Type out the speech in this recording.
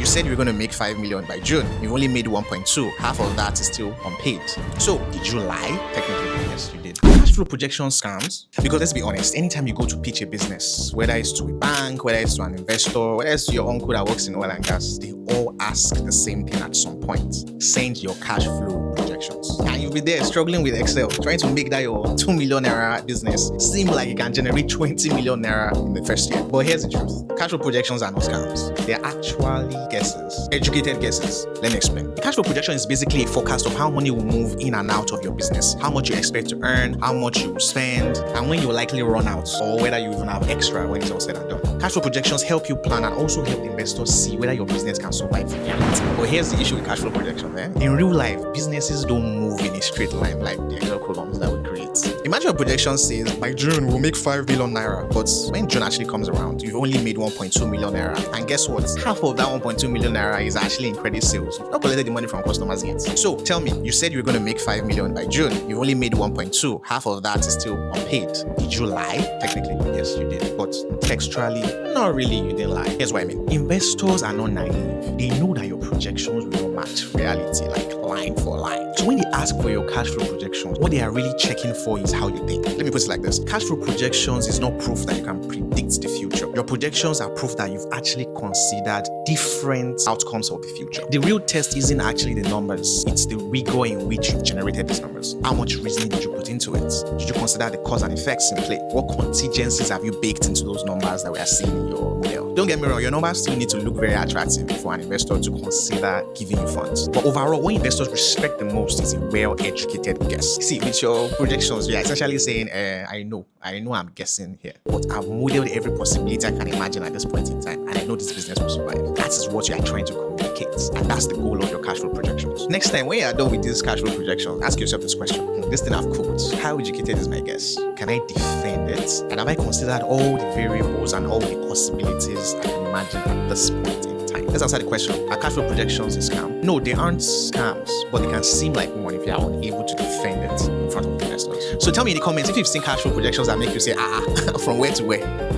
you said you're going to make 5 million by June. You've only made 1.2. Half of that is still unpaid. So did you lie? Technically, yes, you did. Cash flow projection scams, because let's be honest, anytime you go to pitch a business, whether it's to a bank, whether it's to an investor, whether it's to your uncle that works in oil and gas, they all ask the same thing at some point. Send your cash flow projections. And you'll be there struggling with Excel, trying to make that your 2 million naira business seem like it can generate 20 million naira in the first year. But here's the truth. Cash flow projections are not scams. They're actually guesses. Educated guesses. Let me explain. The cash flow projection is basically a forecast of how money will move in and out of your business, how much you expect to earn, how much you will spend, and when you will likely run out, or whether you even have extra when it's all said and done. Cash flow projections help you plan and also help investors see whether your business can survive reality. But here's the issue with cash flow projections. In real life, businesses don't move in a straight line like the Excel columns that we create. Imagine a projection says, by June, we'll make 5 million naira. But when June actually comes around, you've only made 1.2 million naira. And guess what? Half of that 1.2 million naira is actually in credit sales. You've not collected the money from customers yet. So tell me, you said you were going to make 5 million by June. You've only made 1.2. Half of that is still unpaid. Did you lie? Technically, yes, you did. But textually, not really, you didn't lie. Here's what I mean. Investors are not naive. They know that your projections will not match reality, like line for line. So when they ask for your cash flow projections, what they are really checking for is how you think. Let me put it like this. Cash flow projections is not proof that you can predict the future. Your projections are proof that you've actually considered different outcomes of the future. The real test isn't actually the numbers. It's the rigor in which you've generated these numbers. How much reasoning did you put into it? Did you consider the cause and effects in play? What contingencies have you baked into those numbers that we are seeing in your model? Don't get me wrong, your numbers still need to look very attractive for an investor to consider giving you funds. But overall, what investors respect the most is a well-educated guess. See, with your projections, you're essentially saying, I know I'm guessing here, but I've modeled every possibility I can imagine at this point in time, and I know this business will survive. That is what you are trying to communicate, and that's the goal of your cash flow projections. Next time, when you are done with these cash flow projections, ask yourself this question. This thing I've cooked, how educated is my guess? Can I defend it? And have I considered all the variables and all the possibilities I can imagine at this point in time? Let's answer the question. Are cash flow projections a scam? No, they aren't scams, but they can seem like one if you are unable to defend it in front of investors. So tell me in the comments if you've seen cash flow projections that make you say, from where to where?